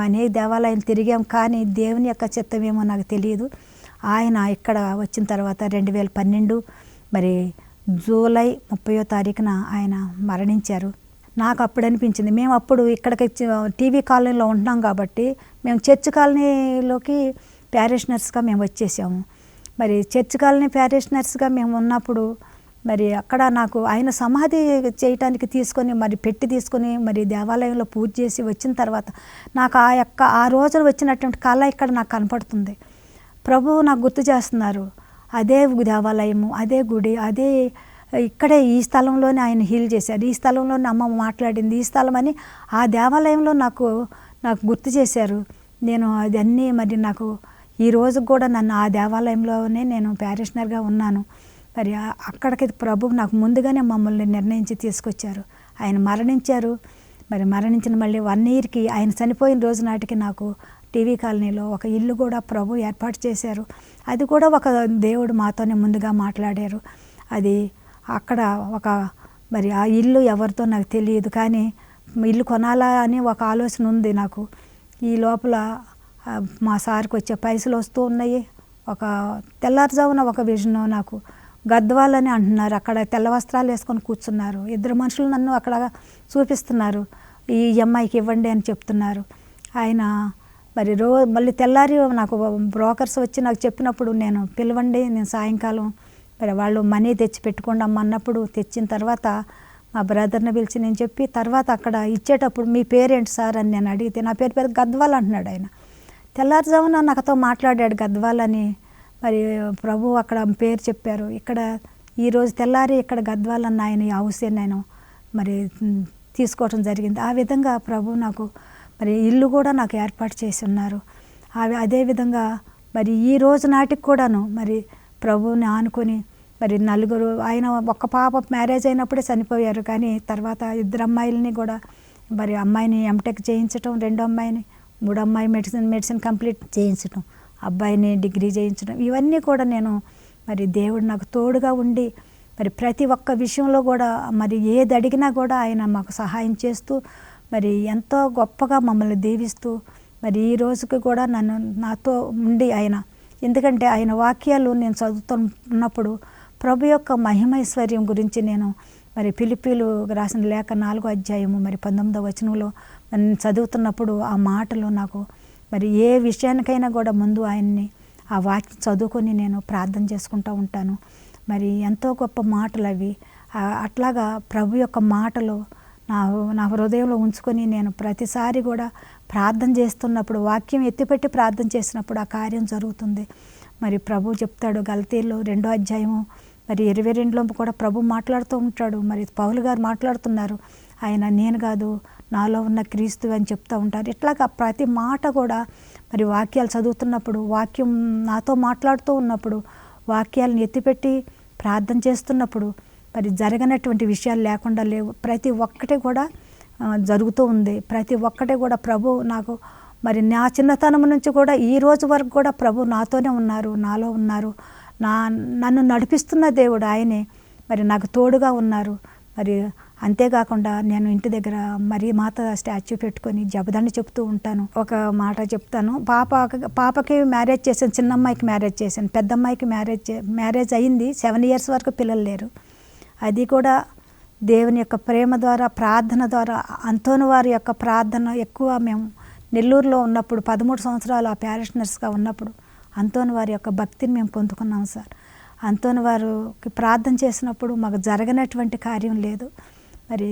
అనేక దేవాలయాలు తిరిగాం, కానీ దేవుని యొక్క చిత్తమేమో నాకు తెలియదు. ఆయన ఇక్కడ వచ్చిన తర్వాత 2012 మరి జూలై 30వ తారీఖున ఆయన మరణించారు. నాకు అప్పుడు అనిపించింది, మేము అప్పుడు ఇక్కడికి టీవీ కాలనీలో ఉంటున్నాం కాబట్టి మేము చర్చ్ కాలనీలోకి ప్యారిషనర్స్గా మేము వచ్చేసాము. మరి చర్చ్ కాలనీ ప్యారిషనర్స్గా మేము ఉన్నప్పుడు మరి అక్కడ నాకు ఆయన సమాధి చేయటానికి తీసుకొని మరి పెట్టి తీసుకొని మరి దేవాలయంలో పూజ చేసి వచ్చిన తర్వాత నాకు ఆ రోజున వచ్చినటువంటి కళ ఇక్కడ నాకు కనపడుతుంది. ప్రభువు నాకు గుర్తు చేస్తున్నారు, అదే దేవాలయము, అదే గుడి, అదే ఇక్కడే ఈ స్థలంలోనే ఆయన హీల్ చేశారు, ఈ స్థలంలోనే అమ్మ మాట్లాడింది, ఈ స్థలం అని ఆ దేవాలయంలో నాకు గుర్తు చేశారు. నేను అదన్నీ మరి నాకు ఈ రోజు కూడా నన్ను ఆ దేవాలయంలోనే నేను ప్యారిషనర్గా ఉన్నాను. మరి అక్కడికి ప్రభు నాకు ముందుగానే మమ్మల్ని నిర్ణయించి తీసుకొచ్చారు. ఆయన మరణించారు. మరి మరణించిన మళ్ళీ 1 ఇయర్కి ఆయన చనిపోయిన రోజు నాటికి నాకు టీవీ కాలనీలో ఒక ఇల్లు కూడా ప్రభు ఏర్పాటు చేశారు. అది కూడా ఒక దేవుడు మాతోనే ముందుగా మాట్లాడారు. అది అక్కడ మరి ఆ ఇల్లు ఎవరితో నాకు తెలియదు, కానీ ఇల్లు కొనాలా అని ఒక ఆలోచన ఉంది నాకు. ఈ లోపల మా సార్కి వచ్చే పైసలు వస్తూ ఉన్నాయి. తెల్లారుజామున ఒక విజన్ నాకు గద్వాలని అంటున్నారు, అక్కడ తెల్ల వస్త్రాలు వేసుకొని కూర్చున్నారు. 2 మనుషులు నన్ను అక్కడ చూపిస్తున్నారు, ఈ అమ్మాయికి ఇవ్వండి అని చెప్తున్నారు. ఆయన మరి మళ్ళీ తెల్లారి నాకు బ్రోకర్స్ వచ్చి నాకు చెప్పినప్పుడు నేను పిలవండి, నేను సాయంకాలం మరి వాళ్ళు మనీ తెచ్చి పెట్టుకోండి అమ్మ అన్నప్పుడు తెచ్చిన తర్వాత మా బ్రదర్ని పిలిచి నేను చెప్పి తర్వాత అక్కడ ఇచ్చేటప్పుడు మీ పేరేంటి సార్ అని నేను అడిగితే నా పేరు గద్వాల్ అంటున్నాడు. ఆయన తెల్లారుజామున నాతో మాట్లాడాడు గద్వాల్ అని. మరి ప్రభు అక్కడ పేరు చెప్పారు. ఇక్కడ ఈరోజు తెల్లారి ఇక్కడ గద్వాల్ అన్న ఆయన ఈ హౌస్ నేను మరి తీసుకోవడం జరిగింది. ఆ విధంగా ప్రభు నాకు మరి ఇల్లు కూడా నాకు ఏర్పాటు చేసి ఉన్నారు. అదేవిధంగా మరి ఈ రోజు నాటికి కూడాను మరి ప్రభువుని ఆనుకొని మరి 4 ఆయన ఒక్క పాప మ్యారేజ్ అయినప్పుడే చనిపోయారు, కానీ తర్వాత 2 అమ్మాయిలని కూడా మరి అమ్మాయిని ఎంటెక్ చేయించడం, 2వ అమ్మాయిని, 3వ అమ్మాయి మెడిసిన్ కంప్లీట్ చేయించడం, అబ్బాయిని డిగ్రీ చేయించడం, ఇవన్నీ కూడా నేను మరి దేవుడు నాకు తోడుగా ఉండి మరి ప్రతి ఒక్క విషయంలో కూడా మరి ఏది అడిగినా కూడా ఆయన మాకు సహాయం చేస్తూ మరి ఎంతో గొప్పగా మమ్మల్ని దీవిస్తూ మరి ఈ రోజుకి కూడా నాతో ఉండి ఆయన, ఎందుకంటే ఆయన వాక్యాలు నేను చదువుతున్నప్పుడు ప్రభు యొక్క మహిమైశ్వర్యం గురించి నేను మరి ఫిలిప్పీలు రాసిన లేఖ 4వ అధ్యాయము మరి 19వ వచనంలో చదువుతున్నప్పుడు ఆ మాటలు నాకు మరి ఏ విషయానికైనా కూడా ముందు ఆయన్ని ఆ వాక్యం చదువుకొని నేను ప్రార్థన చేసుకుంటూ ఉంటాను. మరి ఎంతో గొప్ప మాటలు అవి. అట్లాగా ప్రభు యొక్క మాటలు నా హృదయంలో ఉంచుకొని నేను ప్రతిసారి కూడా ప్రార్థన చేస్తున్నప్పుడు వాక్యం ఎత్తిపెట్టి ప్రార్థన చేసినప్పుడు ఆ కార్యం జరుగుతుంది. మరి ప్రభు చెప్తాడు గలతీయులు 2వ అధ్యాయము మరి 22లో కూడా ప్రభు మాట్లాడుతూ ఉంటాడు. మరి పౌలు గారు మాట్లాడుతున్నారు, ఆయన నేను కాదు నాలో ఉన్న క్రీస్తు అని చెప్తూ ఉంటారు. ఇట్లాగా ప్రతి మాట కూడా మరి వాక్యాలు చదువుతున్నప్పుడు, వాక్యం నాతో మాట్లాడుతూ ఉన్నప్పుడు, వాక్యాలను ఎత్తిపెట్టి ప్రార్థన చేస్తున్నప్పుడు మరి జరగనటువంటి విషయాలు లేకుండా లేవు. ప్రతి ఒక్కటి కూడా జరుగుతూ ఉంది. ప్రతి ఒక్కటి కూడా ప్రభు నాకు మరి నా చిన్నతనం నుంచి కూడా ఈ రోజు వరకు కూడా ప్రభు నాతోనే ఉన్నారు, నాలో ఉన్నారు. నన్ను నడిపిస్తున్న దేవుడు ఆయనే. మరి నాకు తోడుగా ఉన్నారు. మరి అంతేకాకుండా నేను ఇంటి దగ్గర మరి మాత స్టాచ్యూ పెట్టుకొని జపదండి చెప్తూ ఉంటాను. ఒక మాట చెప్తాను. పాపకి మ్యారేజ్ చేశాను, చిన్న అమ్మాయికి మ్యారేజ్ చేశాను, పెద్ద అమ్మాయికి మ్యారేజ్ అయింది. 7 years వరకు పిల్లలు లేరు. అది కూడా దేవుని యొక్క ప్రేమ ద్వారా, ప్రార్థన ద్వారా, అంతోని వారి యొక్క ప్రార్థన ఎక్కువ. మేము నెల్లూరులో ఉన్నప్పుడు 13 సంవత్సరాలు ఆ ప్యారిషనర్స్గా ఉన్నప్పుడు అంతోని వారి యొక్క భక్తిని మేము పొందుకున్నాం సార్. అంతోని వారికి ప్రార్థన చేసినప్పుడు మాకు జరగనటువంటి కార్యం లేదు. మరి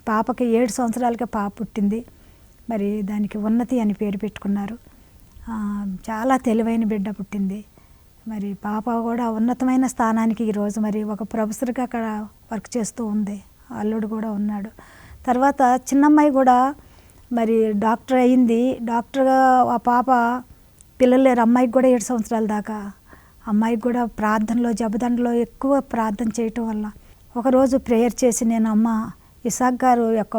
పాపకి 7 సంవత్సరాలకే పాప పుట్టింది. మరి దానికి ఉన్నతి అని పేరు పెట్టుకున్నారు. చాలా తెలివైన బిడ్డ పుట్టింది. మరి పాప కూడా ఉన్నతమైన స్థానానికి ఈరోజు మరి ఒక ప్రొఫెసర్గా అక్కడ వర్క్ చేస్తూ ఉంది. అల్లుడు కూడా ఉన్నాడు. తర్వాత చిన్నమ్మాయి కూడా మరి డాక్టర్ అయింది. డాక్టర్గా ఆ పాప పిల్లలు లేరు. అమ్మాయికి కూడా 7 సంవత్సరాల దాకా. అమ్మాయికి కూడా ప్రార్థనలో జపదండలో ఎక్కువ ప్రార్థన చేయటం వల్ల ఒకరోజు ప్రేయర్ చేసి నేను అమ్మ ఇసాక్ గారు యొక్క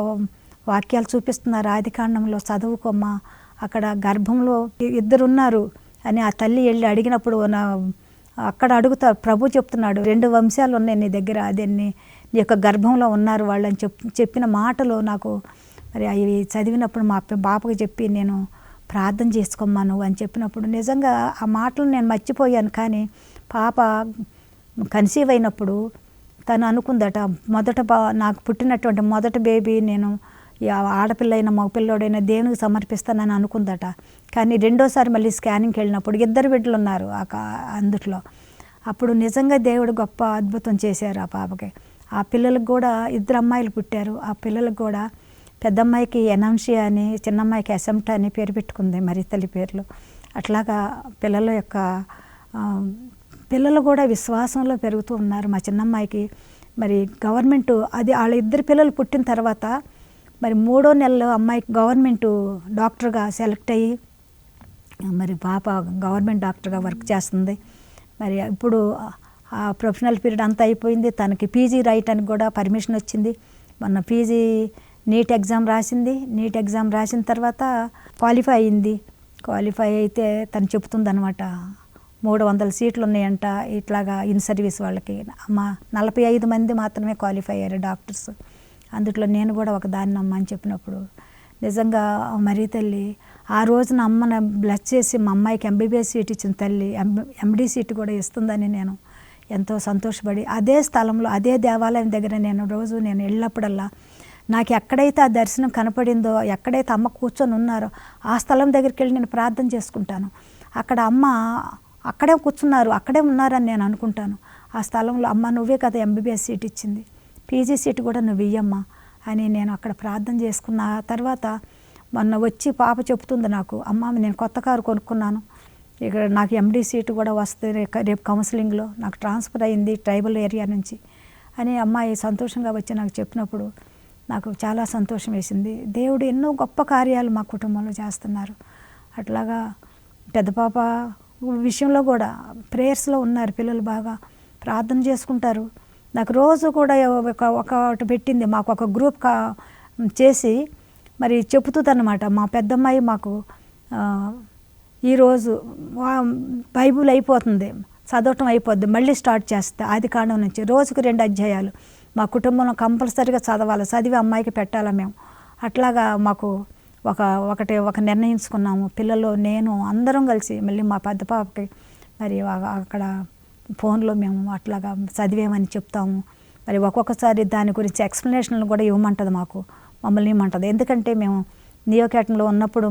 వాక్యాలు చూపిస్తున్నారు, ఆదికాండంలో చదువుకోమ్మా, అక్కడ గర్భంలో 2 ఉన్నారు అని ఆ తల్లి వెళ్ళి అడిగినప్పుడు అక్కడ అడుగుతారు. ప్రభు చెప్తున్నాడు 2 వంశాలు ఉన్నాయి నీ దగ్గర, అదే నీ యొక్క గర్భంలో ఉన్నారు వాళ్ళు అని చెప్పిన మాటలు నాకు మరి అవి చదివినప్పుడు మా బాపకి చెప్పి నేను ప్రార్థన చేసుకోమ్మా నువ్వు అని చెప్పినప్పుడు నిజంగా ఆ మాటలు నేను మర్చిపోయాను. కానీ పాప కన్సీవ్ అయినప్పుడు తను అనుకుందట, నాకు పుట్టినటువంటి మొదటి బేబీ నేను ఆడపిల్ల అయినా మగపిల్లోడైనా దేవునికి సమర్పిస్తానని అనుకుందట. కానీ రెండోసారి మళ్ళీ స్కానింగ్కి వెళ్ళినప్పుడు 2 బిడ్డలు ఉన్నారు అందుట్లో. అప్పుడు నిజంగా దేవుడు గొప్ప అద్భుతం చేశారు ఆ పాపకి. ఆ పిల్లలకు కూడా 2 అమ్మాయిలు పుట్టారు. ఆ పిల్లలకు కూడా పెద్దమ్మాయికి ఎనాన్షియా అని, చిన్నమ్మాయికి అసెంప్ట్ అని పేరు పెట్టుకుంది మరి తల్లి పేర్లు. అట్లాగా పిల్లలు కూడా విశ్వాసంలో పెరుగుతూ ఉన్నారు. మా చిన్నమ్మాయికి మరి గవర్నమెంటు అది వాళ్ళ 2 పిల్లలు పుట్టిన తర్వాత మరి 3వ నెలలో అమ్మాయికి గవర్నమెంటు డాక్టర్గా సెలెక్ట్ అయ్యి మరి పాప గవర్నమెంట్ డాక్టర్గా వర్క్ చేస్తుంది. మరి ఇప్పుడు ఆ ప్రొఫెషనల్ పీరియడ్ అంతా అయిపోయింది. తనకి పీజీ రాయటానికి కూడా పర్మిషన్ వచ్చింది. మొన్న పీజీ నీట్ ఎగ్జామ్ రాసింది. నీట్ ఎగ్జామ్ రాసిన తర్వాత క్వాలిఫై అయింది. క్వాలిఫై అయితే తను చెప్తుందనమాట 300 సీట్లు ఉన్నాయంట ఇట్లాగా ఇన్ సర్వీస్ వాళ్ళకి. 45 మంది మాత్రమే క్వాలిఫై అయ్యారు డాక్టర్స్. అందుట్లో నేను కూడా ఒక దాన్ని అమ్మ అని చెప్పినప్పుడు నిజంగా మరీ తల్లి ఆ రోజున అమ్మను బ్లెస్ చేసి మా అమ్మాయికి ఎంబీబీఎస్ సీట్ ఇచ్చిన తల్లి ఎండి సీట్ కూడా ఇస్తుందని నేను ఎంతో సంతోషపడి అదే స్థలంలో అదే దేవాలయం దగ్గర నేను వెళ్ళినప్పుడల్లా నాకు ఎక్కడైతే ఆ దర్శనం కనపడిందో, ఎక్కడైతే అమ్మ కూర్చొని ఉన్నారో ఆ స్థలం దగ్గరికి వెళ్ళి నేను ప్రార్థన చేసుకుంటాను. అక్కడ అమ్మ అక్కడే కూర్చున్నారు, అక్కడే ఉన్నారని నేను అనుకుంటాను. ఆ స్థలంలో అమ్మ నువ్వే కదా ఎంబీబీఎస్ సీట్ ఇచ్చింది, పీజీ సీట్ కూడా నువ్వు ఇయ్యమ్మా అని నేను అక్కడ ప్రార్థన చేసుకున్న తర్వాత మొన్న వచ్చి పాప చెప్తుంది నాకు, అమ్మ నేను కొత్త కారు కొనుక్కున్నాను, ఇక్కడ నాకు ఎండీ సీటు కూడా వస్తే రేపు కౌన్సిలింగ్లో నాకు ట్రాన్స్ఫర్ అయింది ట్రైబల్ ఏరియా నుంచి అని అమ్మాయి సంతోషంగా వచ్చి నాకు చెప్పినప్పుడు నాకు చాలా సంతోషం వేసింది. దేవుడు ఎన్నో గొప్ప కార్యాలు మా కుటుంబంలో చేస్తున్నారు. అట్లాగా పెద్ద పాప విషయంలో కూడా ప్రేయర్స్లో ఉన్నారు పిల్లలు, బాగా ప్రార్థన చేసుకుంటారు. నాకు రోజు కూడా ఒకటి పెట్టింది, మాకు ఒక గ్రూప్ చేసి మరి చెబుతుందన్నమాట. మా పెద్దమ్మాయి మాకు ఈరోజు బైబుల్ అయిపోతుంది, చదవటం అయిపోద్ది, మళ్ళీ స్టార్ట్ చేస్తా ఆదికాండం నుంచి రోజుకు 2 అధ్యాయాలు మా కుటుంబంలో కంపల్సరీగా చదవాలి, చదివి అమ్మాయికి పెట్టాలి మేము. అట్లాగా మాకు ఒక నిర్ణయించుకున్నాము. పిల్లలు నేను అందరం కలిసి మళ్ళీ మా పెద్ద పాపకి మరి అక్కడ ఫోన్లో మేము అట్లాగా చదివేమని చెప్తాము. మరి ఒక్కొక్కసారి దాని గురించి ఎక్స్ప్లెనేషన్లు కూడా ఇవ్వమంటుంది, మమ్మల్ని ఇవ్వమంటుంది. ఎందుకంటే మేము నియోకేటన్లో ఉన్నప్పుడు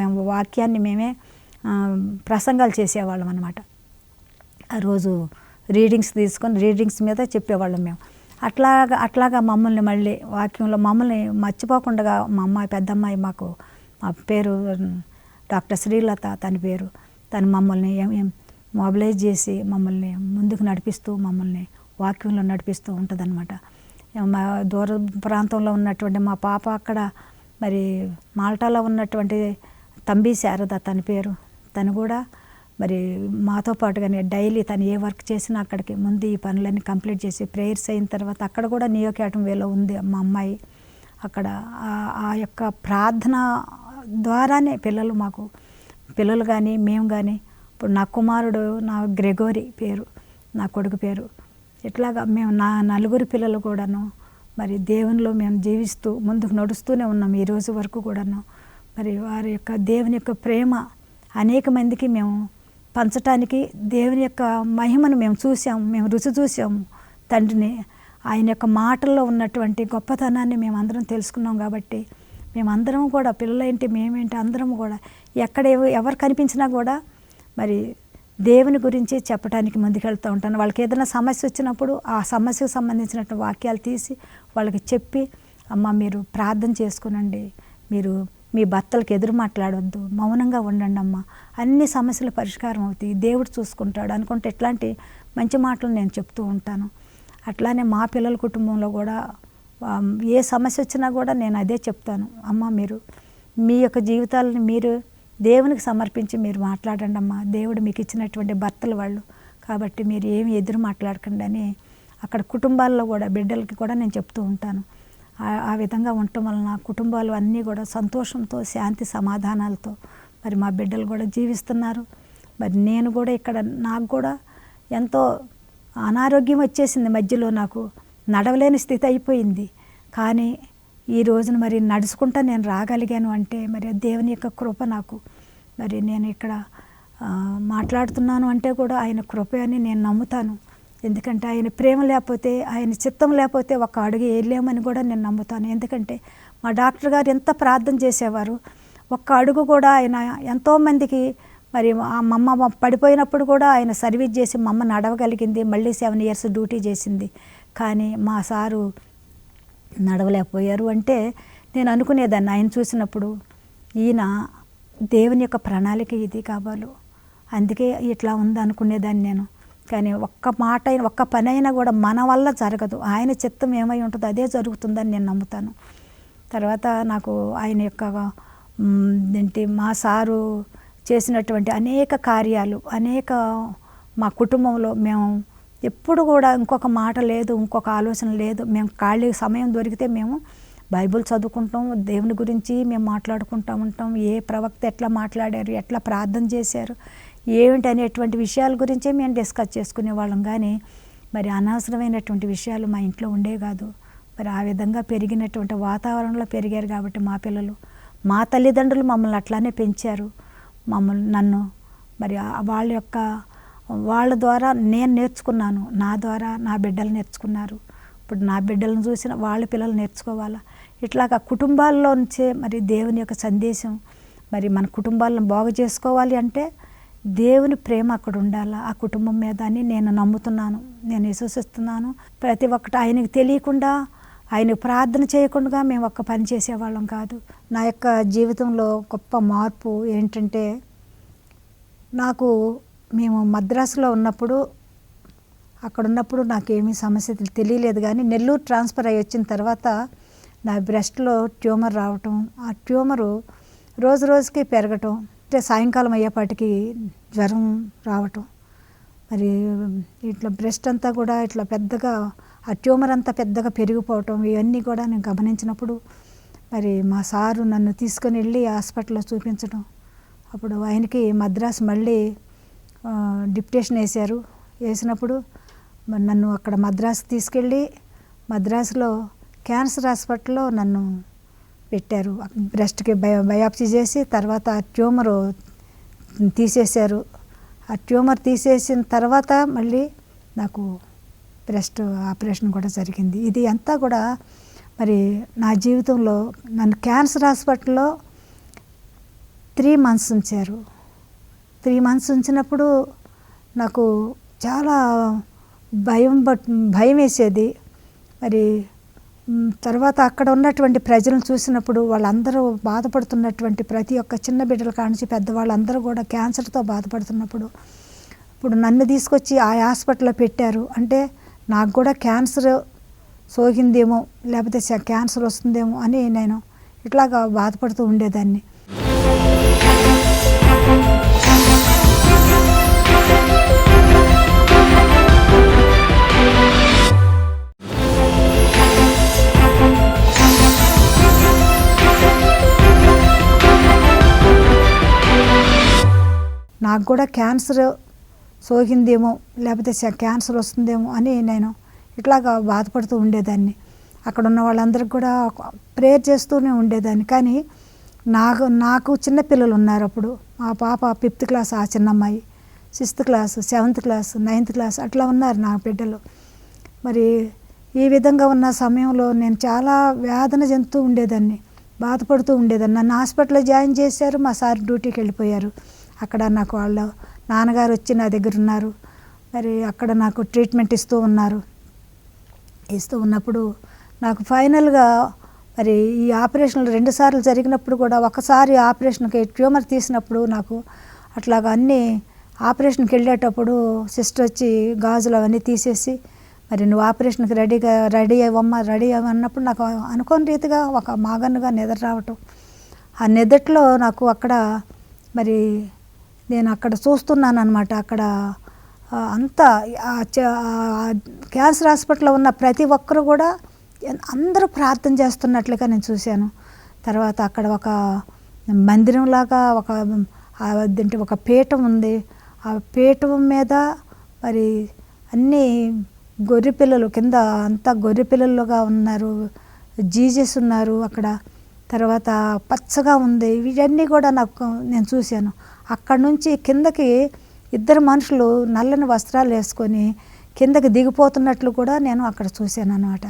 మేము వాక్యాన్ని మేమే ప్రసంగాలు చేసేవాళ్ళం అనమాట. ఆ రోజు రీడింగ్స్ తీసుకొని రీడింగ్స్ మీద చెప్పేవాళ్ళం మేము. అట్లాగా మమ్మల్ని మళ్ళీ వాక్యంలో మమ్మల్ని మర్చిపోకుండా మా పెద్దమ్మాయి మా పేరు డాక్టర్ శ్రీలత తన పేరు, తను మమ్మల్ని మొబిలైజ్ చేసి మమ్మల్ని ముందుకు నడిపిస్తూ మమ్మల్ని వాక్యంలో నడిపిస్తూ ఉంటుందన్నమాట. మా దూర ప్రాంతంలో ఉన్నటువంటి మా పాప అక్కడ మరి మాల్టాలో ఉన్నటువంటి తంబి శారద తన పేరు, తను కూడా మరి మాతో పాటుగానే డైలీ తను ఏ వర్క్ చేసినా అక్కడికి ముందు ఈ పనులన్నీ కంప్లీట్ చేసి ప్రేయర్స్ అయిన తర్వాత అక్కడ కూడా నియోకేటం వేలో ఉంది మా అమ్మాయి. అక్కడ ఆ యొక్క ప్రార్థన ద్వారానే పిల్లలు కానీ మేము కానీ, ఇప్పుడు నా కుమారుడు నా గ్రెగోరీ పేరు, నా కొడుకు పేరు, ఇట్లాగా మేము నా 4 పిల్లలు కూడాను మరి దేవునిలో మేము జీవిస్తూ ముందుకు నడుస్తూనే ఉన్నాం ఈ రోజు వరకు కూడాను. మరి వారి యొక్క దేవుని యొక్క ప్రేమ అనేక మందికి మేము పంచటానికి, దేవుని యొక్క మహిమను మేము చూసాము, మేము రుచి చూసాము తండ్రిని. ఆయన యొక్క మాటల్లో ఉన్నటువంటి గొప్పతనాన్ని మేమందరం తెలుసుకున్నాం. కాబట్టి మేమందరం కూడా పిల్లలేంటి మేమేంటి అందరం కూడా ఎక్కడ ఎవరు కనిపించినా కూడా మరి దేవుని గురించి చెప్పడానికి ముందుకెళ్తూ ఉంటాను. వాళ్ళకి ఏదైనా సమస్య వచ్చినప్పుడు ఆ సమస్యకు సంబంధించినటువంటి వాక్యాలు తీసి వాళ్ళకి చెప్పి, అమ్మ మీరు ప్రార్థన చేసుకునండి, మీరు మీ భర్తలకు ఎదురు మాట్లాడొద్దు, మౌనంగా ఉండండి అమ్మ, అన్ని సమస్యలు పరిష్కారం అవుతాయి, దేవుడు చూసుకుంటాడు అనుకుంటే ఇట్లాంటి మంచి మాటలు నేను చెప్తూ ఉంటాను. అట్లానే మా పిల్లల కుటుంబంలో కూడా ఏ సమస్య వచ్చినా కూడా నేను అదే చెప్తాను, అమ్మ మీరు మీ యొక్క జీవితాలను మీరు దేవునికి సమర్పించి మీరు మాట్లాడండి అమ్మ, దేవుడు మీకు ఇచ్చినటువంటి భర్తలు వాళ్ళు, కాబట్టి మీరు ఏమి ఎదురు మాట్లాడకండి అని అక్కడ కుటుంబాల్లో కూడా బిడ్డలకి కూడా నేను చెప్తూ ఉంటాను. ఆ విధంగా ఉండటం వలన కుటుంబాలు అన్నీ కూడా సంతోషంతో శాంతి సమాధానాలతో మరి మా బిడ్డలు కూడా జీవిస్తున్నారు. మరి నేను కూడా ఇక్కడ నాకు కూడా ఎంతో అనారోగ్యం వచ్చేసింది, మధ్యలో నాకు నడవలేని స్థితి అయిపోయింది. కానీ ఈ రోజున మరి నడుచుకుంటా నేను రాగలిగాను అంటే మరి దేవుని యొక్క కృప నాకు. మరి నేను ఇక్కడ మాట్లాడుతున్నాను అంటే కూడా ఆయన కృప అని నేను నమ్ముతాను. ఎందుకంటే ఆయన ప్రేమ లేకపోతే, ఆయన చిత్తం లేకపోతే ఒక అడుగు వేయలేమని కూడా నేను నమ్ముతాను. ఎందుకంటే మా డాక్టర్ గారు ఎంత ప్రార్థన చేసేవారు, ఒక్క అడుగు కూడా ఆయన ఎంతోమందికి మరి మా అమ్మ పడిపోయినప్పుడు కూడా ఆయన సర్వీస్ చేసి మా అమ్మ నడవగలిగింది. మళ్ళీ 7 years డ్యూటీ చేసింది. కానీ మా సారు నడవలేకపోయారు. అంటే నేను అనుకునేదాన్ని ఆయన చూసినప్పుడు, ఈయన దేవుని యొక్క ప్రణాళిక ఇది కావాలి, అందుకే ఇట్లా ఉంది అనుకునేదాన్ని నేను. కానీ ఒక్క మాట అయినా ఒక్క పని అయినా కూడా మన వల్ల జరగదు, ఆయన చిత్తం ఏమై ఉంటుందో అదే జరుగుతుందని నేను నమ్ముతాను. తర్వాత నాకు ఆయన యొక్క ఏంటి మా సారు చేసినటువంటి అనేక కార్యాలు, అనేక మా కుటుంబంలో మేము ఎప్పుడు కూడా ఇంకొక మాట లేదు, ఇంకొక ఆలోచన లేదు. మేము ఖాళీ సమయం దొరికితే మేము బైబిల్ చదువుకుంటాం, దేవుని గురించి మేము మాట్లాడుకుంటూ ఉంటాం. ఏ ప్రవక్త ఎట్లా మాట్లాడారు, ఎట్లా ప్రార్థన చేశారు, ఏమిటి అనేటువంటి విషయాల గురించే మేము డిస్కస్ చేసుకునేవాళ్ళం. కానీ మరి అనవసరమైనటువంటి విషయాలు మా ఇంట్లో ఉండే కాదు. మరి ఆ విధంగా పెరిగినటువంటి వాతావరణంలో పెరిగారు కాబట్టి మా పిల్లలు, మా తల్లిదండ్రులు మమ్మల్ని అట్లానే పెంచారు. నన్ను మరి వాళ్ళ ద్వారా నేను నేర్చుకున్నాను, నా ద్వారా నా బిడ్డలు నేర్చుకున్నారు. ఇప్పుడు నా బిడ్డలను చూసిన వాళ్ళ పిల్లలు నేర్చుకోవాలా. ఇట్లాగా కుటుంబాల్లో నుంచే మరి దేవుని యొక్క సందేశం, మరి మన కుటుంబాలను బాగు చేసుకోవాలి అంటే దేవుని ప్రేమ అక్కడ ఉండాలా ఆ కుటుంబం మీద అని నేను నమ్ముతున్నాను, నేను విశ్వసిస్తున్నాను. ప్రతి ఒక్కటి ఆయనకు తెలియకుండా, ఆయన ప్రార్థన చేయకుండా మేము ఒక్క పని చేసేవాళ్ళం కాదు. నా యొక్క జీవితంలో గొప్ప మార్పు ఏంటంటే, మేము మద్రాసులో ఉన్నప్పుడు, అక్కడ ఉన్నప్పుడు నాకేమీ సమస్య తెలియలేదు. కానీ నెల్లూరు ట్రాన్స్ఫర్ అయ్యి వచ్చిన తర్వాత నా బ్రెస్ట్లో ట్యూమర్ రావటం, ఆ ట్యూమరు రోజు రోజుకి పెరగటం, అంటే సాయంకాలం అయ్యేపాటికి జ్వరం రావటం, మరి ఇట్లా బ్రెస్ట్ అంతా కూడా ఇట్లా పెద్దగా, ఆ ట్యూమర్ అంతా పెద్దగా పెరిగిపోవటం, ఇవన్నీ కూడా నేను గమనించినప్పుడు మరి మా సారు నన్ను తీసుకొని వెళ్ళి హాస్పిటల్లో చూపించడం. అప్పుడు ఆయనకి మద్రాసు మళ్ళీ డిప్యుటేషన్ వేసినప్పుడు మరి నన్ను అక్కడ మద్రాసు తీసుకెళ్ళి మద్రాసులో క్యాన్సర్ హాస్పిటల్లో నన్ను పెట్టారు. బ్రెస్ట్కి బయాప్సీ చేసి తర్వాత ఆ ట్యూమరు తీసేశారు. ఆ ట్యూమర్ తీసేసిన తర్వాత మళ్ళీ నాకు బ్రెస్ట్ ఆపరేషన్ కూడా జరిగింది. ఇది అంతా కూడా మరి నా జీవితంలో నన్ను క్యాన్సర్ హాస్పిటల్లో 3 months ఉంచారు. 3 months ఉంచినప్పుడు నాకు చాలా భయం వేసేది. మరి తర్వాత అక్కడ ఉన్నటువంటి ప్రజలను చూసినప్పుడు వాళ్ళందరూ బాధపడుతున్నటువంటి ప్రతి ఒక్క చిన్న బిడ్డల కానించి పెద్దవాళ్ళందరూ కూడా క్యాన్సర్తో బాధపడుతున్నప్పుడు, ఇప్పుడు నన్ను తీసుకొచ్చి ఆ హాస్పిటల్లో పెట్టారు. అంటే నాకు కూడా క్యాన్సర్ సోకిందేమో, లేకపోతే క్యాన్సర్ వస్తుందేమో అని నేను ఇట్లాగా బాధపడుతూ ఉండేదాన్ని. నాకు కూడా క్యాన్సర్ సోకిందేమో, లేకపోతే క్యాన్సర్ వస్తుందేమో అని నేను ఇట్లాగా బాధపడుతూ ఉండేదాన్ని. అక్కడ ఉన్న వాళ్ళందరికీ కూడా ప్రేయర్ చేస్తూనే ఉండేదాన్ని. కానీ నాకు చిన్నపిల్లలు ఉన్నారు. అప్పుడు మా పాప 5th class, ఆ చిన్నమ్మాయి 6th class, 7th class, 9th class అట్లా ఉన్నారు నా బిడ్డలు. మరి ఈ విధంగా ఉన్న సమయంలో నేను చాలా వేదన చెందుతూ ఉండేదాన్ని, బాధపడుతూ ఉండేదాన్ని. నన్ను హాస్పిటల్లో జాయిన్ చేశారు, మా సార్ డ్యూటీకి వెళ్ళిపోయారు. అక్కడ నాకు వాళ్ళ నాన్నగారు వచ్చి నా దగ్గర ఉన్నారు. మరి అక్కడ నాకు ట్రీట్మెంట్ ఇస్తూ ఉన్నప్పుడు నాకు ఫైనల్గా మరి ఈ ఆపరేషన్లు 2 సార్లు జరిగినప్పుడు కూడా, ఒకసారి ఆపరేషన్కి ట్యూమర్ తీసినప్పుడు నాకు అట్లాగా అన్నీ ఆపరేషన్కి వెళ్ళేటప్పుడు సిస్టర్ వచ్చి గాజులు అవన్నీ తీసేసి, మరి నువ్వు ఆపరేషన్కి రెడీ అవ్వన్నప్పుడు నాకు అనుకోని రీతిగా ఒక మాగన్నుగా నిద్ర రావటం. ఆ నిద్రలో నాకు అక్కడ మరి నేను అక్కడ చూస్తున్నాను అనమాట. అక్కడ అంతా క్యాన్సర్ హాస్పిటల్లో ఉన్న ప్రతి ఒక్కరు కూడా అందరూ ప్రార్థన చేస్తున్నట్లుగా నేను చూశాను. తర్వాత అక్కడ ఒక మందిరంలాగా ఒక పీఠం ఉంది. ఆ పీఠం మీద మరి అన్నీ గొర్రె పిల్లలు, కింద అంతా గొర్రె పిల్లలుగా ఉన్నారు. జీజస్ ఉన్నారు అక్కడ. తర్వాత పచ్చగా ఉంది. ఇవన్నీ కూడా నేను చూశాను. అక్కడి నుంచి కిందకి ఇద్దరు మనుషులు నల్లని వస్త్రాలు వేసుకొని కిందకి దిగిపోతున్నట్లు కూడా నేను అక్కడ చూశాను అన్నమాట.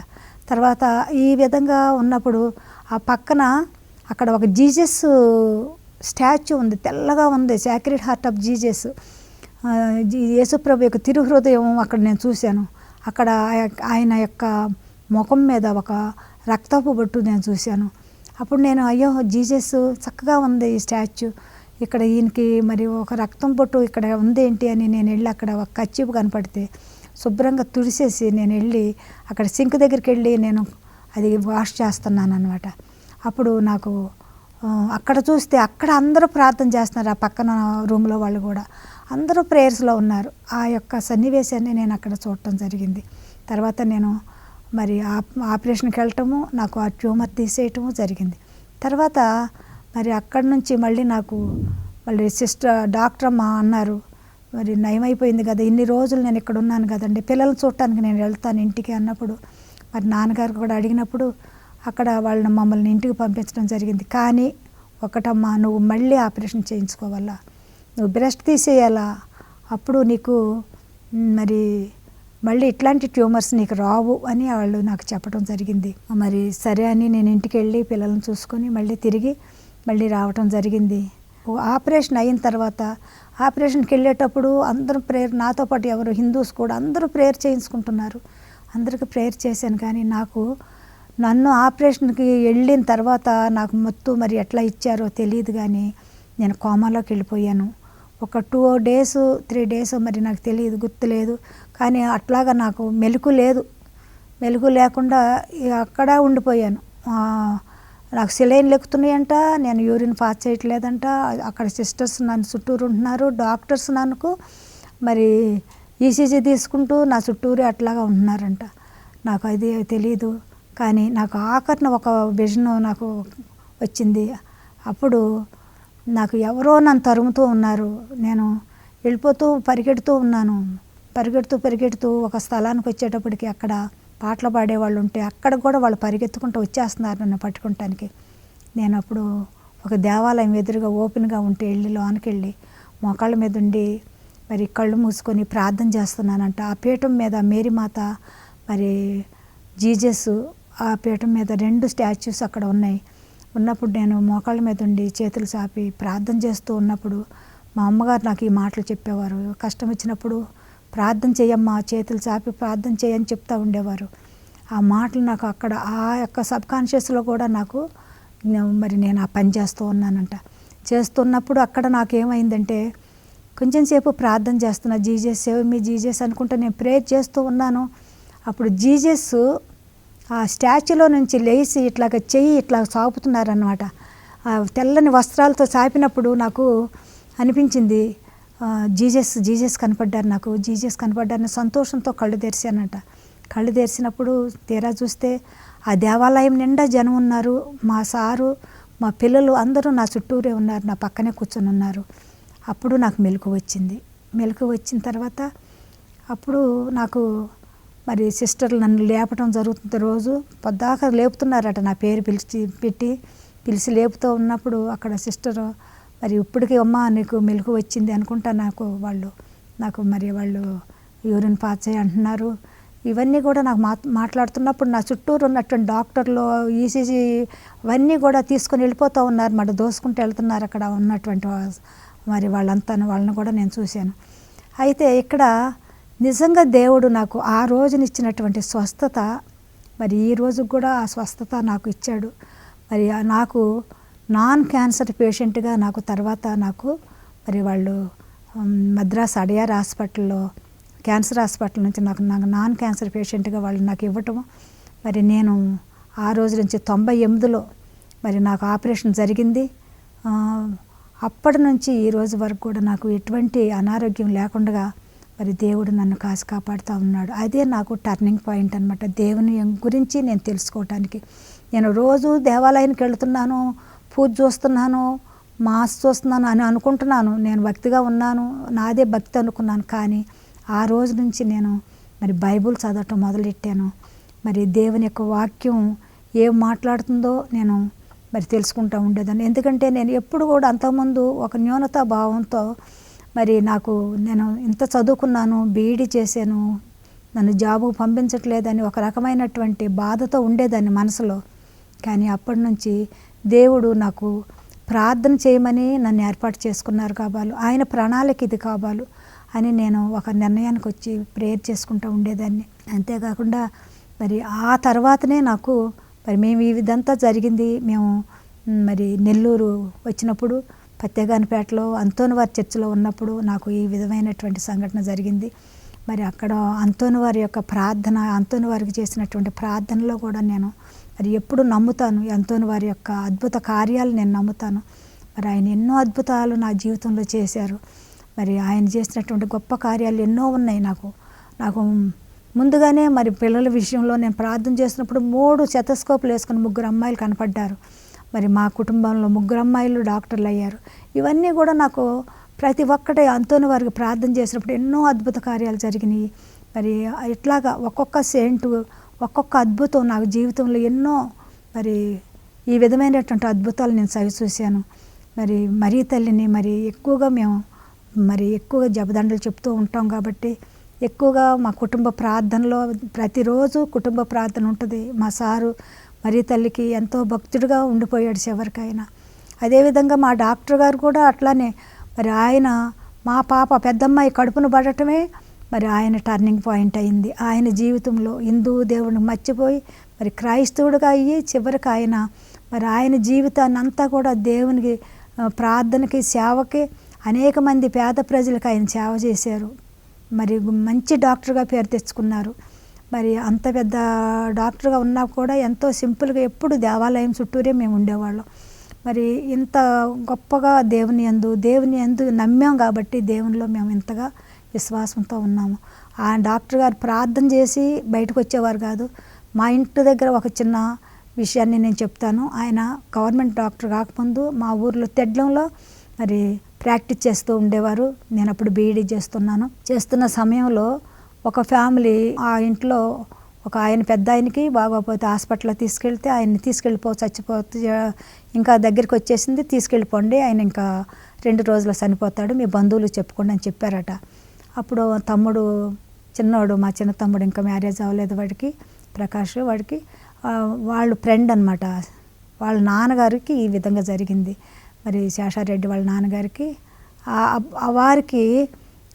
తర్వాత ఈ విధంగా ఉన్నప్పుడు ఆ పక్కన అక్కడ ఒక జీజస్ స్టాచ్యూ ఉంది, తెల్లగా ఉంది, సాక్రెడ్ హార్ట్ ఆఫ్ జీజస్, యేసుప్రభు యొక్క తిరుహృదయం అక్కడ నేను చూశాను. అక్కడ ఆయన యొక్క ముఖం మీద ఒక రక్తపు బొట్టు నేను చూశాను. అప్పుడు నేను అయ్యో జీసస్ చక్కగా ఉంది ఈ స్టాచ్యూ, ఇక్కడ ఈయనకి మరి ఒక రక్తం బొట్టు ఇక్కడ ఉందేంటి అని నేను వెళ్ళి అక్కడ ఒక కచ్చిపు కనపడితే శుభ్రంగా తుడిసేసి నేను వెళ్ళి అక్కడ సింక్ దగ్గరికి వెళ్ళి నేను అది వాష్ చేస్తున్నాను అనమాట. అప్పుడు నాకు అక్కడ చూస్తే అక్కడ అందరూ ప్రార్థన చేస్తున్నారు. ఆ పక్కన రూమ్లో వాళ్ళు కూడా అందరూ ప్రేయర్స్లో ఉన్నారు. ఆ యొక్క సన్నివేశాన్ని నేను అక్కడ చూడటం జరిగింది. తర్వాత నేను మరి ఆపరేషన్కి వెళ్ళటము, నాకు ఆ ట్యూమర్ తీసేయటము జరిగింది. తర్వాత మరి అక్కడి నుంచి మళ్ళీ నాకు మళ్ళీ డాక్టర్ అమ్మ అన్నారు, మరి నయమైపోయింది కదా, ఇన్ని రోజులు నేను ఇక్కడ ఉన్నాను కదండి, పిల్లల్ని చూడటానికి నేను వెళ్తాను ఇంటికి అన్నప్పుడు మరి నాన్నగారు కూడా అడిగినప్పుడు అక్కడ వాళ్ళని మమ్మల్ని ఇంటికి పంపించడం జరిగింది. కానీ ఒకటమ్మా, నువ్వు మళ్ళీ ఆపరేషన్ చేయించుకోవాలా, నువ్వు బ్రెస్ట్ తీసేయాలా, అప్పుడు నీకు మరి మళ్ళీ ఇట్లాంటి ట్యూమర్స్ నీకు రావు అని వాళ్ళు నాకు చెప్పడం జరిగింది. మరి సరే అని నేను ఇంటికి వెళ్ళి పిల్లల్ని చూసుకొని మళ్ళీ రావటం జరిగింది. ఆపరేషన్ అయిన తర్వాత ఆపరేషన్కి వెళ్ళేటప్పుడు అందరూ ప్రేయర్, నాతో పాటు ఎవరు హిందూస్ కూడా అందరూ ప్రేయర్ చేయించుకుంటున్నారు. అందరికీ ప్రేయర్ చేశాను. కానీ నన్ను ఆపరేషన్కి వెళ్ళిన తర్వాత నాకు మత్తు మరి ఎట్లా ఇచ్చారో తెలియదు, కానీ నేను కోమాలోకి వెళ్ళిపోయాను. ఒక 2 days 3 days మరి నాకు తెలియదు, గుర్తులేదు. కానీ అట్లాగా నాకు మెలకు లేకుండా అక్కడ ఉండిపోయాను. నాకు సెలైన్లు ఎక్కుతున్నాయంట, నేను యూరిన్ పాస్ చేయట్లేదంట. అక్కడ సిస్టర్స్ నన్ను చుట్టూరు ఉంటున్నారు, డాక్టర్స్ నన్ను మరి ఈసీజీ తీసుకుంటూ నా చుట్టూరే అట్లాగా ఉంటున్నారంట. నాకు అది తెలియదు. కానీ నాకు ఆఖరిన ఒక విజన్ నాకు వచ్చింది. అప్పుడు నాకు ఎవరో నన్ను తరుముతూ ఉన్నారు. నేను పరిగెడుతూ ఉన్నాను. పరిగెడుతూ ఒక స్థలానికి వచ్చేటప్పటికి అక్కడ పాటలు పాడేవాళ్ళు ఉంటే అక్కడ కూడా వాళ్ళు పరిగెత్తుకుంటూ వచ్చేస్తున్నారు నన్ను పట్టుకోవటానికి. నేను అప్పుడు ఒక దేవాలయం ఎదురుగా ఓపెన్గా ఉంటే వెళ్ళి లోనికి వెళ్ళి మోకాళ్ళ మీద ఉండి మరి కళ్ళు మూసుకొని ప్రార్థన చేస్తున్నానంట. ఆ పీఠం మీద మేరీమాత మరి జీజస్, ఆ పీఠం మీద 2 స్టాచ్యూస్ అక్కడ ఉన్నప్పుడు నేను మోకాళ్ళ మీద ఉండి చేతులు చాపి ప్రార్థన చేస్తూ ఉన్నప్పుడు మా అమ్మగారు నాకు ఈ మాటలు చెప్పేవారు. కష్టం వచ్చినప్పుడు ప్రార్థన చేయమ్మా, చేతులు చాపి ప్రార్థన చేయని చెప్తూ ఉండేవారు. ఆ మాటలు నాకు అక్కడ ఆ యొక్క సబ్కాన్షియస్లో కూడా నాకు మరి నేను ఆ పని చేస్తూ ఉన్నానంట. చేస్తున్నప్పుడు అక్కడ నాకేమైందంటే కొంచెం సేపు ప్రార్థన చేస్తున్నా, జీజస్ సేవ్ మీ జీజస్ అనుకుంటా నేను ప్రేయర్ చేస్తూ ఉన్నాను. అప్పుడు జీజస్ ఆ స్టాచ్యూలో నుంచి లేచి చెయ్యి ఇట్లా చాపుతున్నారనమాట. తెల్లని వస్త్రాలతో చాపినప్పుడు నాకు అనిపించింది జీజస్ కనపడ్డారు, నాకు జీజస్ కనపడ్డారని సంతోషంతో కళ్ళు తెరిచానంట. కళ్ళు తెరిచినప్పుడు తీరా చూస్తే ఆ దేవాలయం నిండా జనం ఉన్నారు. మా సారు, మా పిల్లలు అందరూ నా చుట్టూరే ఉన్నారు, నా పక్కనే కూర్చొని ఉన్నారు. అప్పుడు నాకు మెలకు వచ్చిన తర్వాత అప్పుడు నాకు మరి సిస్టర్లు నన్ను లేపటం జరుగుతుంది. రోజు పొద్దాక లేపుతున్నారట, నా పేరు పిలిచి లేపుతూ ఉన్నప్పుడు అక్కడ సిస్టరు మరి ఇప్పటికీ అమ్మ నీకు మెలకు వచ్చింది అనుకుంటా నాకు వాళ్ళు యూరిన్ పాస్ చేయి అంటున్నారు. ఇవన్నీ కూడా నాకు మాట్లాడుతున్నప్పుడు నా చుట్టూరు ఉన్నటువంటి డాక్టర్లు, ఈసీజీ అవన్నీ కూడా తీసుకొని వెళ్ళిపోతూ ఉన్నారు, మరి దోసుకుంటూ వెళ్తున్నారు అక్కడ ఉన్నటువంటి మరి వాళ్ళని కూడా నేను చూశాను. అయితే ఇక్కడ నిజంగా దేవుడు నాకు ఆ రోజునిచ్చినటువంటి స్వస్థత మరి ఈ రోజుకు కూడా ఆ స్వస్థత నాకు ఇచ్చాడు. మరి నాకు నాన్ క్యాన్సర్ పేషెంట్గా నాకు తర్వాత మరి వాళ్ళు మద్రాస్ అడియార్ హాస్పిటల్లో క్యాన్సర్ హాస్పిటల్ నుంచి నాకు నాన్ క్యాన్సర్ పేషెంట్గా వాళ్ళు నాకు ఇవ్వటం, మరి నేను ఆ రోజు నుంచి 98లో మరి నాకు ఆపరేషన్ జరిగింది. అప్పటి నుంచి ఈ రోజు వరకు కూడా నాకు ఎటువంటి అనారోగ్యం లేకుండా మరి దేవుడు నన్ను కాపాడుతూ ఉన్నాడు. అదే నాకు టర్నింగ్ పాయింట్ అనమాట. దేవుని గురించి నేను తెలుసుకోవటానికి నేను రోజు దేవాలయానికి వెళ్తున్నాను, పూజ చూస్తున్నాను, మాస్ చూస్తున్నాను అని అనుకుంటున్నాను, నేను భక్తిగా ఉన్నాను, నాదే భక్తి అనుకున్నాను. కానీ ఆ రోజు నుంచి నేను మరి బైబుల్ చదవటం మొదలెట్టాను. మరి దేవుని యొక్క వాక్యం ఏం మాట్లాడుతుందో నేను మరి తెలుసుకుంటూ ఉండేదాన్ని. ఎందుకంటే నేను ఎప్పుడు కూడా అంతకుముందు ఒక న్యూనతా భావంతో మరి నేను ఇంత చదువుకున్నాను, బీఈడీ చేశాను, నన్ను జాబు పంపించట్లేదని ఒక రకమైనటువంటి బాధతో ఉండేదాన్ని మనసులో. కానీ అప్పటి నుంచి దేవుడు నాకు ప్రార్థన చేయమని నన్ను ఏర్పాటు చేసుకున్నారు కావాలి, ఆయన ప్రణాళిక ఇది కావాలి అని నేను ఒక నిర్ణయానికి వచ్చి ప్రేయర్ చేసుకుంటూ ఉండేదాన్ని. అంతేకాకుండా మరి ఆ తర్వాతనే నాకు మరి మేము ఇదంతా జరిగింది. మేము మరి నెల్లూరు వచ్చినప్పుడు పత్తేగానిపేటలో అంతోనివారి చర్చిలో ఉన్నప్పుడు నాకు ఈ విధమైనటువంటి సంఘటన జరిగింది. మరి అక్కడ అంతోనివారి యొక్క ప్రార్థన, అంతోనివారికి చేసినటువంటి ప్రార్థనలో కూడా నేను మరి ఎప్పుడు నమ్ముతాను, అంతోనివారి యొక్క అద్భుత కార్యాలు నేను నమ్ముతాను. మరి ఆయన ఎన్నో అద్భుతాలు నా జీవితంలో చేశారు. మరి ఆయన చేసినటువంటి గొప్ప కార్యాలు ఎన్నో ఉన్నాయి. నాకు ముందుగానే మరి పిల్లల విషయంలో నేను ప్రార్థన చేసినప్పుడు 3 స్టెతస్కోప్లు వేసుకుని 3 అమ్మాయిలు కనపడ్డారు. మరి మా కుటుంబంలో 3 అమ్మాయిలు డాక్టర్లు అయ్యారు. ఇవన్నీ కూడా నాకు ప్రతి ఒక్కటి అంతోనివారికి ప్రార్థన చేసినప్పుడు ఎన్నో అద్భుత కార్యాలు జరిగినాయి. మరి ఇట్లాగా ఒక్కొక్క సెయింటు, ఒక్కొక్క అద్భుతం నాకు జీవితంలో ఎన్నో మరి ఈ విధమైనటువంటి అద్భుతాలు నేను చూశాను. మరి మరీ తల్లిని మరి ఎక్కువగా జపదండలు చెప్తూ ఉంటాం కాబట్టి ఎక్కువగా మా కుటుంబ ప్రార్థనలో ప్రతిరోజు కుటుంబ ప్రార్థన ఉంటుంది. మా సారు మరీ తల్లికి ఎంతో భక్తుడిగా ఉండిపోయాడు చివరికైనా. అదేవిధంగా మా డాక్టర్ గారు కూడా అట్లానే మరి ఆయన మా పాప పెద్దమ్మాయి కడుపును పడటమే మరి ఆయన టర్నింగ్ పాయింట్ అయింది. ఆయన జీవితంలో హిందూ దేవుడిని మర్చిపోయి మరి క్రైస్తవుడిగా అయ్యి చివరికి ఆయన జీవితాన్ని అంతా కూడా దేవునికి ప్రార్థనకి, సేవకి, అనేక మంది పేద ప్రజలకు ఆయన సేవ చేశారు. మరి మంచి డాక్టర్గా పేరు తెచ్చుకున్నారు. మరి అంత పెద్ద డాక్టర్గా ఉన్నా కూడా ఎంతో సింపుల్గా ఎప్పుడు దేవాలయం చుట్టూరే మేము ఉండేవాళ్ళం. మరి ఇంత గొప్పగా దేవుని యందు నమ్మాం కాబట్టి దేవునిలో మేము ఇంతగా విశ్వాసంతో ఉన్నాము. ఆ డాక్టర్ గారు ప్రార్థన చేసి బయటకు వచ్చేవారు కాదు. మా ఇంటి దగ్గర ఒక చిన్న విషయాన్ని నేను చెప్తాను. ఆయన గవర్నమెంట్ డాక్టర్ కాకముందు మా ఊర్లో తెడ్లంలో మరి ప్రాక్టీస్ చేస్తూ ఉండేవారు. నేను అప్పుడు బీఈడీ చేస్తున్న సమయంలో ఒక ఫ్యామిలీ, ఆ ఇంట్లో ఒక ఆయన పెద్ద ఆయనకి బాగోపోతే హాస్పిటల్లో తీసుకెళ్తే ఆయన్ని చచ్చిపోతే ఇంకా దగ్గరికి వచ్చేసింది, తీసుకెళ్ళిపోండి, ఆయన ఇంకా 2 రోజుల్లో చనిపోతాడు, మీ బంధువులు చెప్పుకోండి అని చెప్పారట. అప్పుడు మా చిన్న తమ్ముడు ఇంకా మ్యారేజ్ అవ్వలేదు వాడికి, ప్రకాష్, వాడికి వాళ్ళు ఫ్రెండ్ అనమాట. వాళ్ళ నాన్నగారికి ఈ విధంగా జరిగింది. మరి శేషారెడ్డి వాళ్ళ నాన్నగారికి వారికి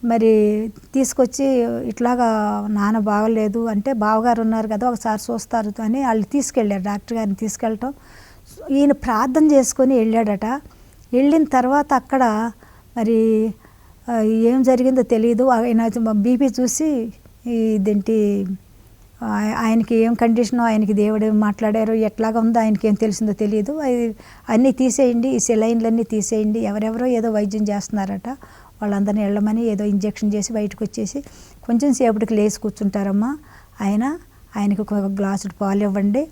మరి తీసుకొచ్చి ఇట్లాగా నాన్న బాగలేదు అంటే, బావగారు ఉన్నారు కదా ఒకసారి చూస్తారు అని వాళ్ళు తీసుకెళ్ళారు. డాక్టర్ గారిని తీసుకెళ్ళటం, ఈయన ప్రార్థన చేసుకొని వెళ్ళాడట. వెళ్ళిన తర్వాత అక్కడ మరి ఏం జరిగిందో తెలియదు. ఆయన బీపీ చూసి ఇదేంటి ఆయనకి ఏం కండిషనో, ఆయనకి దేవుడు ఏం మాట్లాడారో, ఎట్లాగా ఉందో ఆయనకి ఏం తెలిసిందో తెలియదు. అన్నీ తీసేయండి, ఈ సెలైన్లన్నీ తీసేయండి, ఎవరెవరో ఏదో వైద్యం చేస్తున్నారట, వాళ్ళందరినీ వెళ్ళమని ఏదో ఇంజెక్షన్ చేసి బయటకు వచ్చేసి కొంచెం సేపటికి లేచి కూర్చుంటారమ్మా, ఆయనకి ఒక గ్లాసుడు పాలు ఇవ్వండి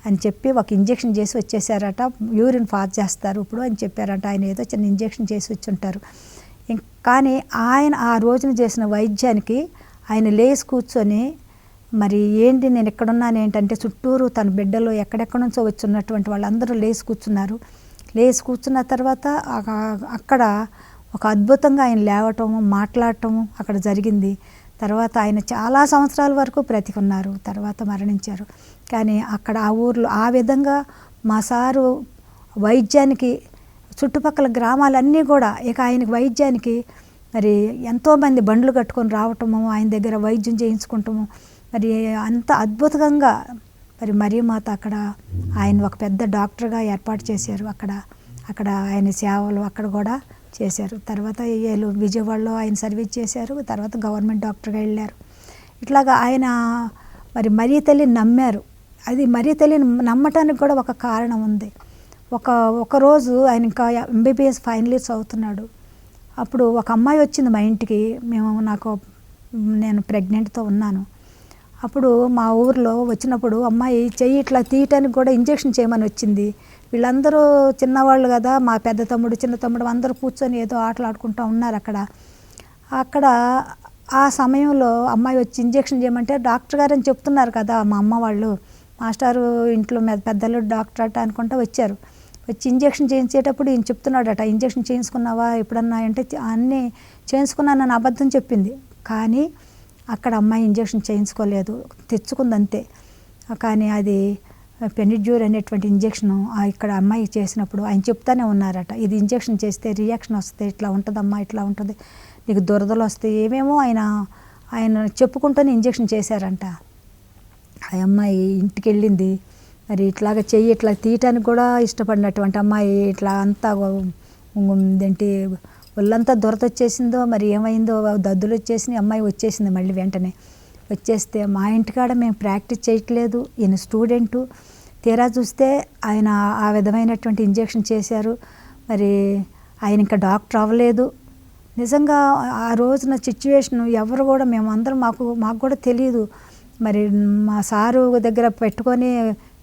అని చెప్పి ఒక ఇంజెక్షన్ చేసి వచ్చేసారట. యూరిన్ పాస్ చేస్తారు ఇప్పుడు అని చెప్పారట. ఆయన ఏదో చిన్న ఇంజెక్షన్ చేసి వచ్చి ఉంటారు. కానీ ఆయన ఆ రోజున చేసిన వైద్యానికి ఆయన లేచి కూర్చొని మరి ఏంటి నేను ఎక్కడున్నాను ఏంటంటే చుట్టూరు తన బిడ్డలు ఎక్కడెక్కడి నుంచో వచ్చున్నటువంటి వాళ్ళందరూ లేచి కూర్చున్నారు. లేచి కూర్చున్న తర్వాత అక్కడ ఒక అద్భుతంగా ఆయన లేవటము, మాట్లాడటము అక్కడ జరిగింది. తర్వాత ఆయన చాలా సంవత్సరాల వరకు బ్రతికున్నారు, తర్వాత మరణించారు. కానీ అక్కడ ఆ ఊర్లో ఆ విధంగా మా సారు వైద్యానికి చుట్టుపక్కల గ్రామాలన్నీ కూడా ఇక ఆయనకి వైద్యానికి మరి ఎంతోమంది బండ్లు కట్టుకొని రావటము, ఆయన దగ్గర వైద్యం చేయించుకుంటాము. మరి అంత అద్భుతంగా మరి మరియమాత అక్కడ ఆయన ఒక పెద్ద డాక్టర్గా ఏర్పాటు చేశారు. అక్కడ ఆయన సేవలు అక్కడ కూడా చేశారు. తర్వాత విజయవాడలో ఆయన సర్వీస్ చేశారు. తర్వాత గవర్నమెంట్ డాక్టర్గా వెళ్ళారు. ఇట్లాగా ఆయన మరి తల్లిని నమ్మారు. అది మరి తల్లిని నమ్మటానికి కూడా ఒక కారణం ఉంది. ఒకరోజు ఆయన ఇంకా ఎంబీబీఎస్ ఫైనల్ ఇయర్స్ అవుతున్నాడు. అప్పుడు ఒక అమ్మాయి వచ్చింది మా ఇంటికి. నేను ప్రెగ్నెంట్తో ఉన్నాను. అప్పుడు మా ఊర్లో వచ్చినప్పుడు అమ్మాయి చెయ్యి ఇట్లా తీయటానికి కూడా ఇంజెక్షన్ చేయమని వచ్చింది. వీళ్ళందరూ చిన్నవాళ్ళు కదా, మా పెద్ద తమ్ముడు, చిన్న తమ్ముడు అందరూ కూర్చొని ఏదో ఆటలు ఆడుకుంటూ ఉన్నారు అక్కడ. ఆ సమయంలో అమ్మాయి వచ్చి ఇంజెక్షన్ చేయమంటే డాక్టర్ గారు అని చెప్తున్నారు కదా మా అమ్మ వాళ్ళు, మాస్టారు ఇంట్లో పెద్దలు డాక్టర్ అట అనుకుంటా వచ్చారు. వచ్చి ఇంజెక్షన్ చేయించేటప్పుడు ఈయన చెప్తున్నాడట, ఇంజెక్షన్ చేయించుకున్నావా ఎప్పుడన్నా అంటే అన్నీ చేయించుకున్నానని అబద్ధం చెప్పింది. కానీ అక్కడ అమ్మాయి ఇంజెక్షన్ చేయించుకోలేదు, తెచ్చుకుంది అంతే. కానీ అది పెనిడ్యూర్ అనేటువంటి ఇంజెక్షను ఇక్కడ అమ్మాయి చేసినప్పుడు ఆయన చెప్తానే ఉన్నారట, ఇది ఇంజెక్షన్ చేస్తే రియాక్షన్ వస్తే ఇట్లా ఉంటుందమ్మా, ఇట్లా ఉంటుంది, నీకు దురదలు వస్తాయి, ఏమేమో ఆయన చెప్పుకుంటూనే ఇంజెక్షన్ చేశారంట. ఆ అమ్మాయి ఇంటికి వెళ్ళింది. మరి ఇట్లాగ చెయ్యి ఇట్లా తీయటానికి కూడా ఇష్టపడినటువంటి అమ్మాయి ఇట్లా అంతా ఏంటి ఒళ్ళంతా దురద వచ్చేసిందో మరి ఏమైందో, దద్దులు వచ్చేసినాయి, అమ్మాయి వచ్చేసింది మళ్ళీ వెంటనే. వచ్చేస్తే మా ఇంటికాడ మేము ప్రాక్టీస్ చేయట్లేదు, ఈయన స్టూడెంటు, తీరా చూస్తే ఆయన ఆ విధమైనటువంటి ఇంజెక్షన్ చేశారు. మరి ఆయన ఇంకా డాక్టర్ అవ్వలేదు. నిజంగా ఆ రోజున సిచ్యువేషను ఎవరు కూడా మేమందరం మాకు కూడా తెలియదు. మరి మా సారు దగ్గర పెట్టుకొని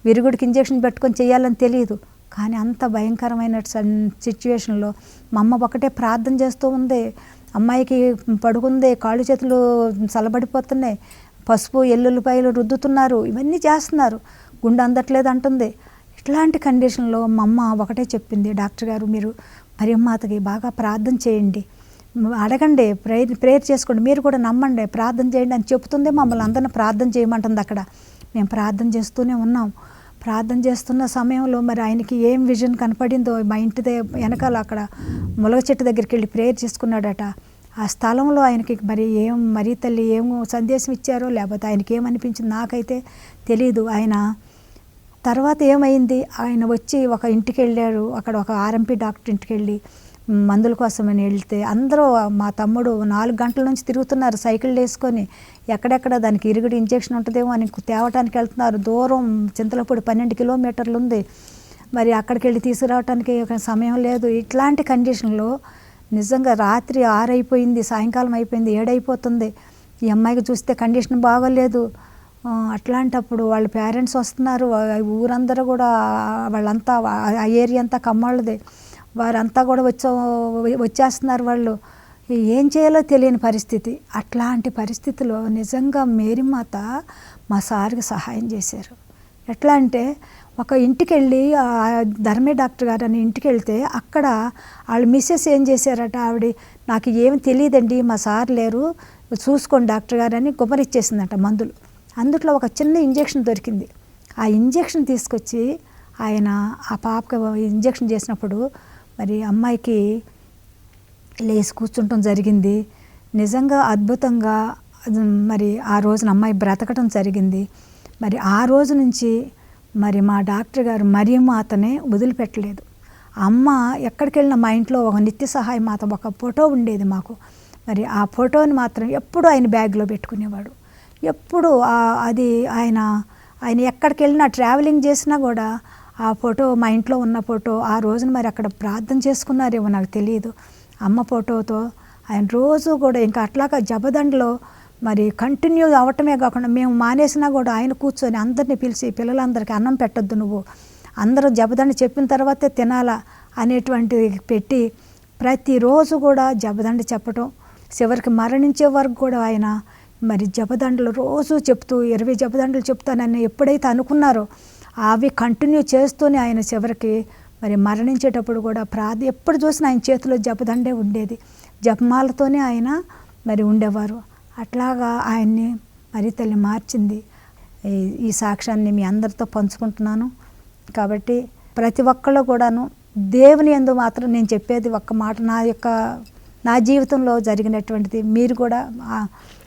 విరుగుడికి ఇంజెక్షన్ పెట్టుకొని చేయాలని తెలియదు. కానీ అంత భయంకరమైన సిచ్యువేషన్లో మా అమ్మ ఒకటే ప్రార్థన చేస్తూ ఉంది. అమ్మాయికి పడుకుంది, కాళ్ళు చేతులు చల్లబడిపోతున్నాయి, పసుపు ఎల్లుల్లిపాయలు రుద్దుతున్నారు, ఇవన్నీ చేస్తున్నారు, గుండె అందట్లేదు అంటుంది. ఇట్లాంటి కండిషన్లో మా అమ్మ ఒకటే చెప్పింది, డాక్టర్ గారు మీరు మరియమ్మాతకి బాగా ప్రార్థన చేయండి, అడగండి, ప్రేయర్ చేసుకోండి, మీరు కూడా నమ్మండి, ప్రార్థన చేయండి అని చెప్తుంది. మమ్మల్ని అందరిని ప్రార్థన చేయమంటుంది. అక్కడ మేము ప్రార్థన చేస్తూనే ఉన్నాం. ప్రార్థన చేస్తున్న సమయంలో మరి ఆయనకి ఏం విజన్ కనపడిందో, మా ఇంటి వెనకాల అక్కడ ములగ చెట్టు దగ్గరికి వెళ్ళి ప్రేయర్ చేసుకున్నాడట. ఆ స్థలంలో ఆయనకి మరి తల్లి ఏం సందేశం ఇచ్చారో లేకపోతే ఆయనకి ఏమనిపించింది నాకైతే తెలియదు. ఆయన తర్వాత ఏమైంది, ఆయన వచ్చి ఒక ఇంటికి వెళ్ళారు. అక్కడ ఒక ఆర్ఎంపీ డాక్టర్ ఇంటికి వెళ్ళి మందుల కోసమని వెళ్తే అందరూ మా తమ్ముడు 4 గంటల నుంచి తిరుగుతున్నారు సైకిల్ వేసుకొని, ఎక్కడెక్కడ దానికి ఇరుగుడు ఇంజెక్షన్ ఉంటుందేమో అని తేవటానికి వెళ్తున్నారు. దూరం చింతలపూడి 12 కిలోమీటర్లు ఉంది. మరి అక్కడికి వెళ్ళి తీసుకురావడానికి ఒక సమయం లేదు. ఇట్లాంటి కండిషన్లో నిజంగా రాత్రి 6 అయిపోయింది, సాయంకాలం అయిపోయింది, 7 అయిపోతుంది. ఈ అమ్మాయికి చూస్తే కండిషన్ బాగోలేదు. అట్లాంటప్పుడు వాళ్ళ పేరెంట్స్ వస్తున్నారు, ఊరందరూ కూడా వాళ్ళంతా ఆ ఏరియా అంతా కమ్మాళ్ళదే, వారంతా కూడా వచ్చేస్తున్నారు. వాళ్ళు ఏం చేయాలో తెలియని పరిస్థితి. అట్లాంటి పరిస్థితిలో నిజంగా మేరీమాత మా సార్కి సహాయం చేశారు. ఎట్లా అంటే ఒక ఇంటికి వెళ్ళి ధర్మే డాక్టర్ గారు అని ఇంటికి వెళ్తే అక్కడ వాళ్ళ మిస్సెస్ ఏం చేశారట, ఆవిడ నాకు ఏమి తెలియదండి, మా సార్ లేరు, చూసుకోండి డాక్టర్ గారు అని గుమ్మరిచ్చేసిందట మందులు. అందుట్లో ఒక చిన్న ఇంజెక్షన్ దొరికింది. ఆ ఇంజెక్షన్ తీసుకొచ్చి ఆయన ఆ పాపకి ఇంజెక్షన్ చేసినప్పుడు మరి అమ్మాయికి లేచి కూర్చుంటం జరిగింది. నిజంగా అద్భుతంగా మరి ఆ రోజున అమ్మాయి బ్రతకటం జరిగింది. మరి ఆ రోజు నుంచి మరి మా డాక్టర్ గారు మరియమ్మాతనే వదిలిపెట్టలేదు. అమ్మ ఎక్కడికి వెళ్ళినా మా ఇంట్లో ఒక నిత్య సహాయ మాత ఒక ఫోటో ఉండేది మాకు. మరి ఆ ఫోటోని మాత్రం ఎప్పుడూ ఆయన బ్యాగ్లో పెట్టుకునేవాడు. ఎప్పుడు అది ఆయన ఎక్కడికి వెళ్ళినా ట్రావెలింగ్ చేసినా కూడా ఆ ఫోటో మా ఇంట్లో ఉన్న ఫోటో ఆ రోజున మరి అక్కడ ప్రార్థన చేసుకున్నారేమో నాకు తెలియదు. అమ్మ ఫోటోతో ఆయన రోజు కూడా ఇంకా అట్లాగా జపదండలో మరి కంటిన్యూ అవ్వటమే కాకుండా మేము మానేసినా కూడా ఆయన కూర్చొని అందరినీ పిలిచి పిల్లలందరికీ అన్నం పెట్టొద్దు, నువ్వు అందరూ జపదండ చెప్పిన తర్వాతే తినాలా అనేటువంటిది పెట్టి ప్రతిరోజు కూడా జపదండ చెప్పటం, చివరికి మరణించే వరకు కూడా ఆయన మరి జపదండలు రోజు చెప్తూ 20 జపదండలు చెప్తానని ఎప్పుడైతే అనుకున్నారో అవి కంటిన్యూ చేస్తూనే ఆయన చివరికి మరి మరణించేటప్పుడు కూడా ఎప్పుడు చూసినా ఆయన చేతిలో జపదండే ఉండేది, జపమాలతోనే ఆయన మరి ఉండేవారు. అట్లాగా ఆయన్ని మరి తల్లి మార్చింది. ఈ సాక్ష్యాన్ని మీ అందరితో పంచుకుంటున్నాను. కాబట్టి ప్రతి ఒక్కళ్ళు కూడాను దేవుని యందు మాత్రం నేను చెప్పేది ఒక్క మాట, నా జీవితంలో జరిగినటువంటిది మీరు కూడా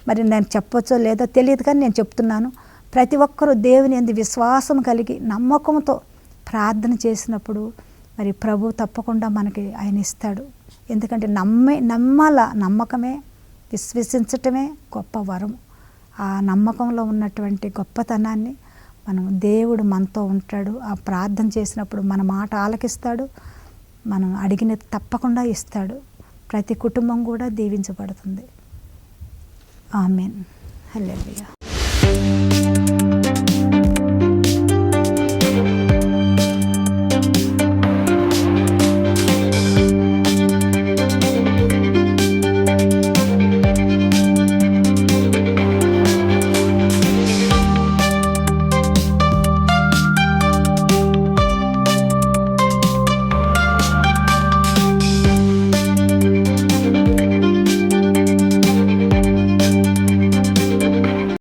మరి నేను చెప్పొచ్చో లేదో తెలియదు కానీ నేను చెప్తున్నాను. ప్రతి ఒక్కరూ దేవుని యందు విశ్వాసం కలిగి నమ్మకంతో ప్రార్థన చేసినప్పుడు మరి ప్రభు తప్పకుండా మనకి ఆయన ఇస్తాడు. ఎందుకంటే నమ్మకమే విశ్వసించటమే గొప్ప వరం. ఆ నమ్మకంలో ఉన్నటువంటి గొప్పతనాన్ని దేవుడు మనతో ఉంటాడు. ఆ ప్రార్థన చేసినప్పుడు మన మాట ఆలకిస్తాడు, మనం అడిగినది తప్పకుండా ఇస్తాడు. ప్రతి కుటుంబం కూడా దీవించబడుతుంది. ఆమేన్. హల్లెలూయా.